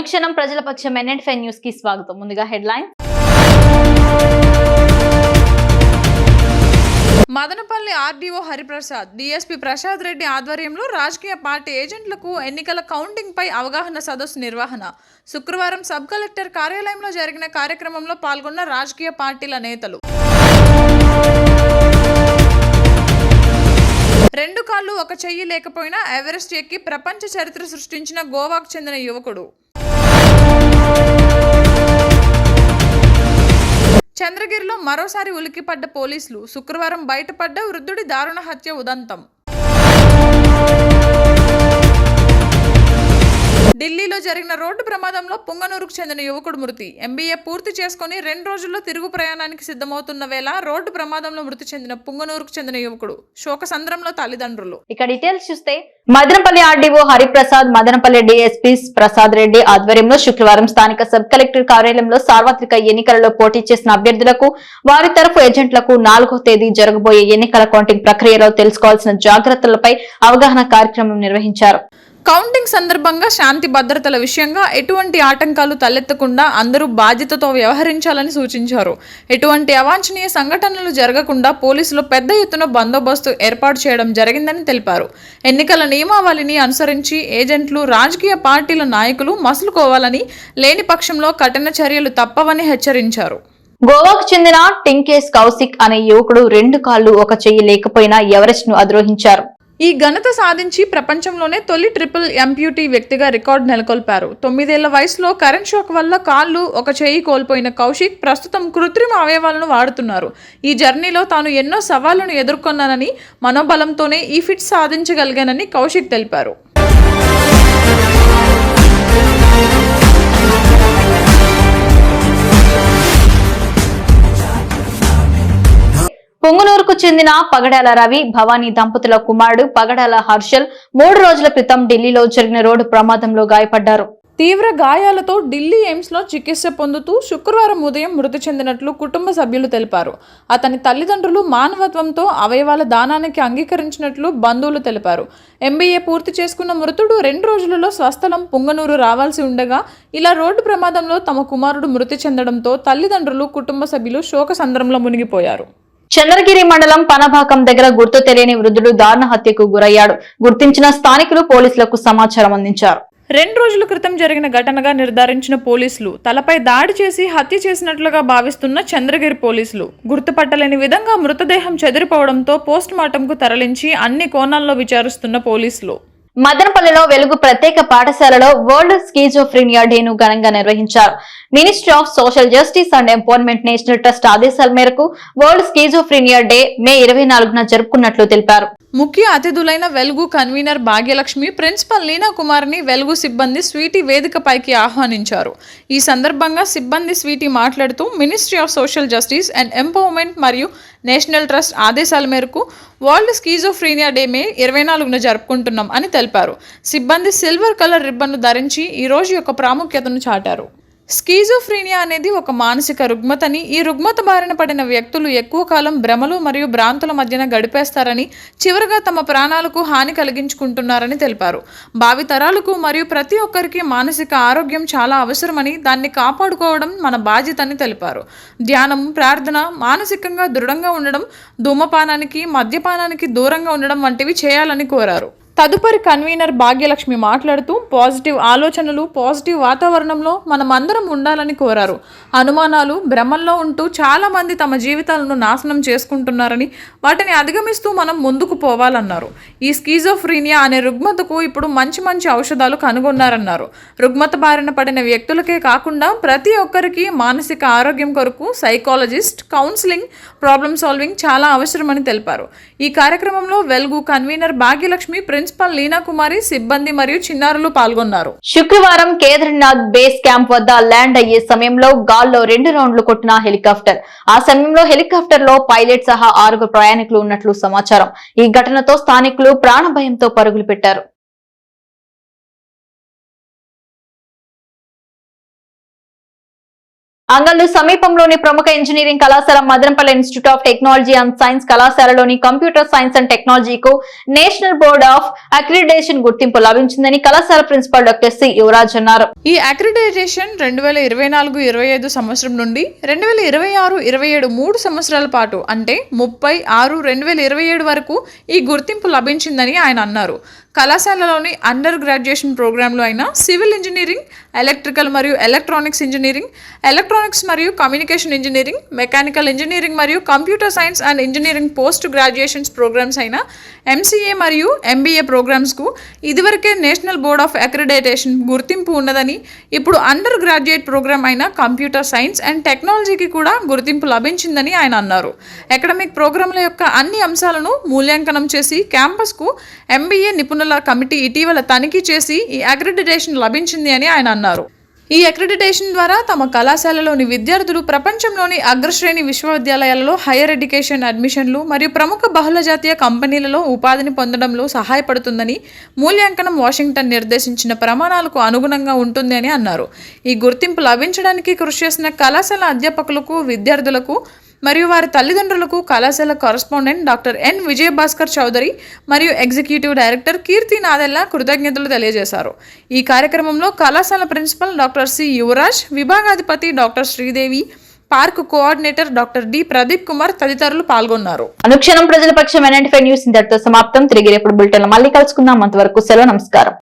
అనుక్షణం ప్రజల పక్షం NN5 news కి స్వాగతం. ముందుగా headline. Madanapalle RDO Hariprasad, DSP Prasad Reddy ఆధ్వర్యంలో రాజకీయ పార్టీ ఏజెంట్లకు ఎన్నికల కౌంటింగ్ పై అవగాహన సదస్సు నిర్వహణ. శుక్రవారం సబ్ కలెక్టర్ కార్యాలయంలో జరిగిన కార్యక్రమంలో పాల్గొన్న రాజకీయ పార్టీల నేతలు. రెండు కాళ్ళు ఒక చెయ్యి లేకపోయినా ఎవరెస్ట్ ఎక్కి ప్రపంచ చరిత్ర సృష్టించిన గోవాకు చెందిన యువకుడు. చంద్రగిరిలో మరోసారి ఉలిక్కిపడ్డ పోలీసులు. శుక్రవారం బయటపడ్డ వృద్ధుడి దారుణ హత్య ఉదంతం. ఢిల్లీలో జరిగిన రోడ్డు ప్రమాదంలో పుంగనూరుకు చెందిన యువకుడు మృతి. MBA పూర్తి చేసుకుని 2 రోజుల్లో తిరుగు ప్రయాణానికి సిద్ధమవుతున్న వేళ రోడ్డు ప్రమాదంలో మృతి చెందిన పుంగనూరుకు చెందిన యువకుడు. శోకసంద్రంలో తల్లిదండ్రులు. ఇక డీటెయిల్స్ చూస్తే, మదనపల్లి ఆర్డీఓ హరిప్రసాద్, మదనపల్లి డీఎస్పీ ప్రసాద్ రెడ్డి ఆధ్వర్యంలో శుక్రవారం స్థానిక సబ్ కలెక్టర్ కార్యాలయంలో సార్వత్రిక ఎన్నికలలో పోటీ చేసిన అభ్యర్థులకు, వారి తరఫు ఏజెంట్లకు 4వ తేదీ జరగబోయే ఎన్నికల కౌంటింగ్ ప్రక్రియలో తెలుసుకోవాల్సిన జాగ్రత్తలపై అవగాహన కార్యక్రమం నిర్వహించారు. కౌంటింగ్ సందర్భంగా శాంతి భద్రతల విషయంగా ఎటువంటి ఆటంకాలు తలెత్తకుండా అందరూ బాధ్యతతో వ్యవహరించాలని సూచించారు. ఎటువంటి అవాంఛనీయ సంఘటనలు జరగకుండా పోలీసులు పెద్ద ఎత్తున బందోబస్తు ఏర్పాటు చేయడం జరిగిందని తెలిపారు. ఎన్నికల నియమావళిని అనుసరించి ఏజెంట్లు, రాజకీయ పార్టీల నాయకులు మసులుకోవాలని, లేని పక్షంలో కఠిన చర్యలు తప్పవని హెచ్చరించారు. గోవాకు చెందిన టింకేస్ కౌశిక్ అనే యువకుడు 2 కాళ్ళు ఒక చెయ్యి లేకపోయినా ఎవరెస్ట్ ను అధిరోహించారు. ఈ ఘనత సాధించి ప్రపంచంలోనే తొలి ట్రిపుల్ ఎంప్యూటీ వ్యక్తిగా రికార్డు నెలకొల్పారు. 9 ఏళ్ల వయసులో కరెంట్ షాక్ వల్ల కాళ్ళు ఒక చేయి కోల్పోయిన కౌశిక్ ప్రస్తుతం కృత్రిమ అవయవాలను వాడుతున్నారు. ఈ జర్నీలో తాను ఎన్నో సవాళ్లను ఎదుర్కొన్నానని, మనోబలంతోనే ఈ ఫిట్ సాధించగలిగానని కౌశిక్ తెలిపారు. పుంగనూరుకు చెందిన పగడాల రవి, భవానీ దంపతుల కుమారుడు పగడాల హర్షల్ 3 రోజుల క్రితం ఢిల్లీలో జరిగిన రోడ్డు ప్రమాదంలో గాయపడ్డారు. తీవ్ర గాయాలతో ఢిల్లీ ఎయిమ్స్ లో చికిత్స పొందుతూ శుక్రవారం ఉదయం మృతి చెందినట్లు కుటుంబ సభ్యులు తెలిపారు. అతని తల్లిదండ్రులు మానవత్వంతో అవయవాల దానానికి అంగీకరించినట్లు బంధువులు తెలిపారు. MBA పూర్తి చేసుకున్న మృతుడు 2 రోజులలో స్వస్థలం పుంగనూరు రావాల్సి ఉండగా ఇలా రోడ్డు ప్రమాదంలో తమ కుమారుడు మృతి చెందడంతో తల్లిదండ్రులు, కుటుంబ సభ్యులు శోకసంద్రంలో మునిగిపోయారు. చంద్రగిరి మండలం పనభాకం దగ్గర గుర్తు తెలియని వృద్ధుడు దారుణ హత్యకు గురయ్యాడు. గుర్తించిన స్థానికులు పోలీసులకు సమాచారం అందించారు. 2 రోజుల క్రితం జరిగిన ఘటనగా నిర్ధారించిన పోలీసులు తలపై దాడి చేసి హత్య చేసినట్లుగా భావిస్తున్న చంద్రగిరి పోలీసులు గుర్తుపట్టలేని విధంగా మృతదేహం చెదిరిపోవడంతో పోస్ట్ మార్టంకు తరలించి అన్ని కోణాల్లో విచారిస్తున్న పోలీసులు. మదనపల్లిలో వెలుగు ప్రత్యేక పాఠశాలలో వరల్డ్ స్కీజోఫ్రీనియా డేను ఘనంగా నిర్వహించారు. Ministry of social justice and empowerment national trust ఆదేశాల మేరకు వరల్డ్ స్కీజోఫ్రీనియా డే మే 24న జరుపుకున్నట్లు తెలిపారు. ముఖ్య అతిథులైన వెలుగు కన్వీనర్ భాగ్యలక్ష్మి, ప్రిన్సిపల్ లీనా కుమార్ని వెలుగు సిబ్బంది స్వీటీ వేదికపైకి ఆహ్వానించారు. ఈ సందర్భంగా సిబ్బంది స్వీటీ మాట్లాడుతూ ministry of social justice and empowerment మరియు నేషనల్ ట్రస్ట్ ఆదేశాల మేరకు వరల్డ్ స్కీజోఫ్రీనియా డే మే 24న జరుపుకుంటున్నాం అని తెలిపారు. సిబ్బంది సిల్వర్ కలర్ రిబ్బన్ను ధరించి ఈ రోజు యొక్క ప్రాముఖ్యతను చాటారు. స్కీజోఫ్రీనియా అనేది ఒక మానసిక రుగ్మతని, ఈ రుగ్మత బారిన పడిన వ్యక్తులు ఎక్కువ కాలం భ్రమలు మరియు భ్రాంతుల మధ్యన గడిపేస్తారని, చివరగా తమ ప్రాణాలకు హాని కలిగించుకుంటున్నారని తెలిపారు. భావి తరాలకు మరియు ప్రతి ఒక్కరికి మానసిక ఆరోగ్యం చాలా అవసరమని, దాన్ని కాపాడుకోవడం మన బాధ్యతని తెలిపారు. ధ్యానం, ప్రార్థన, మానసికంగా దృఢంగా ఉండడం, ధూమపానానికి, మద్యపానానికి దూరంగా ఉండడం వంటివి చేయాలని కోరారు. తదుపరి కన్వీనర్ భాగ్యలక్ష్మి మాట్లాడుతూ పాజిటివ్ ఆలోచనలు, పాజిటివ్ వాతావరణంలో మనం అందరం ఉండాలని కోరారు. అనుమానాలు, భ్రమల్లో ఉంటూ చాలా మంది తమ జీవితాలను నాశనం చేసుకుంటున్నారని, వాటిని అధిగమిస్తూ మనం ముందుకు పోవాలన్నారు. ఈ స్కీజోఫ్రీనియా అనే రుగ్మతకు ఇప్పుడు మంచి ఔషధాలు కనుగొన్నారన్నారు. రుగ్మత బారిన పడిన వ్యక్తులకే కాకుండా ప్రతి ఒక్కరికి మానసిక ఆరోగ్యం కొరకు సైకాలజిస్ట్, కౌన్సిలింగ్, ప్రాబ్లమ్ సాల్వింగ్ చాలా అవసరమని తెలిపారు. ఈ కార్యక్రమంలో వెలుగు కన్వీనర్ భాగ్యలక్ష్మి, ప్రిన్సిపల్ లీనా కుమారి, సిబ్బంది మరియు చిన్నారులు పాల్గొన్నారు. శుక్రవారం కేదార్నాథ్ బేస్ క్యాంప్ వద్ద ల్యాండ్ అయ్యే సమయంలో గాల్లో 2 రౌండ్లు కొట్టిన హెలికాప్టర్. ఆ సమయంలో హెలికాప్టర్ లో పైలట్ సహా 6 ప్రయాణికులు ఉన్నట్లు సమాచారం. ఈ ఘటనతో స్థానికులు ప్రాణభయంతో పరుగులు పెట్టారు. అంగల్లు సమీపంలోని ప్రముఖ ఇంజనీరింగ్ కళాశాల Madanapalle institute of technology and science కళాశాలలోని కంప్యూటర్ సైన్స్ అండ్ టెక్నాలజీకు నేషనల్ బోర్డ్ ఆఫ్ అక్రిడిటేషన్ గుర్తింపు లభించిందని కళాశాల ప్రిన్సిపల్ డాక్టర్ సి యువరాజ్ అన్నారు. ఈ అక్రిడిటేషన్ 2024-25 సంవత్సరం నుండి 2026-27 3 సంవత్సరాల పాటు అంటే 30/6/2027 వరకు ఈ గుర్తింపు లభించిందని ఆయన అన్నారు. కళాశాలలోని అండర్ గ్రాడ్యుయేషన్ ప్రోగ్రాంలు అయిన సివిల్ ఇంజనీరింగ్, ఎలక్ట్రికల్ మరియు ఎలక్ట్రానిక్స్ ఇంజనీరింగ్, ఎలక్ట్రానిక్స్ మరియు కమ్యూనికేషన్ ఇంజనీరింగ్, మెకానికల్ ఇంజనీరింగ్ మరియు computer science and engineering post graduations programmes అయిన MCA మరియు MBA ప్రోగ్రామ్స్కు ఇదివరకే నేషనల్ బోర్డ్ ఆఫ్ అక్రిడిటేషన్ గుర్తింపు ఉన్నదని, ఇప్పుడు అండర్ గ్రాడ్యుయేట్ ప్రోగ్రామ్ అయిన కంప్యూటర్ సైన్స్ అండ్ టెక్నాలజీకి కూడా గుర్తింపు లభించిందని ఆయన అన్నారు. అకాడమిక్ ప్రోగ్రాంల యొక్క అన్ని అంశాలను మూల్యాంకనం చేసి క్యాంపస్కు MBA నిపుణుల కమిటీ ఇటీవల తనిఖీ చేసి ఈ అక్రిడిటేషన్ లభించింది అని ఆయన అన్నారు. ఈ అక్రిడిటేషన్ ద్వారా తమ కళాశాలలోని విద్యార్థులు ప్రపంచంలోని అగ్రశ్రేణి విశ్వవిద్యాలయాలలో హైయర్ ఎడ్యుకేషన్ అడ్మిషన్లు మరియు ప్రముఖ బహుళజాతీయ కంపెనీలలో ఉపాధిని పొందడంలో సహాయపడుతుందని, మూల్యాంకనం వాషింగ్టన్ నిర్దేశించిన ప్రమాణాలకు అనుగుణంగా ఉంటుంది అని అన్నారు. ఈ గుర్తింపు లభించడానికి కృషి చేసిన కళాశాల అధ్యాపకులకు, విద్యార్థులకు మరియు వారి తల్లిదండ్రులకు కళాశాల correspondent doctor N Vijayabhaskar Chowdary మరియు ఎగ్జిక్యూటివ్ డైరెక్టర్ కీర్తి నాదెల్ల కృతజ్ఞతలు తెలియజేశారు. ఈ కార్యక్రమంలో కళాశాల ప్రిన్సిపల్ డాక్టర్ సి యువరాజ్, విభాగాధిపతి doctor Sridevi, park coordinator doctor D Pradeep Kumar తదితరులు పాల్గొన్నారు. అనుక్షణం ప్రజల పక్షం NNT న్యూస్ ఇంతటితో సమాప్తం. తిరిగి రేపటి బులెటిన్లో మళ్ళీ కలుసుకుందాం. అంతవరకు సెలవు. నమస్కారం.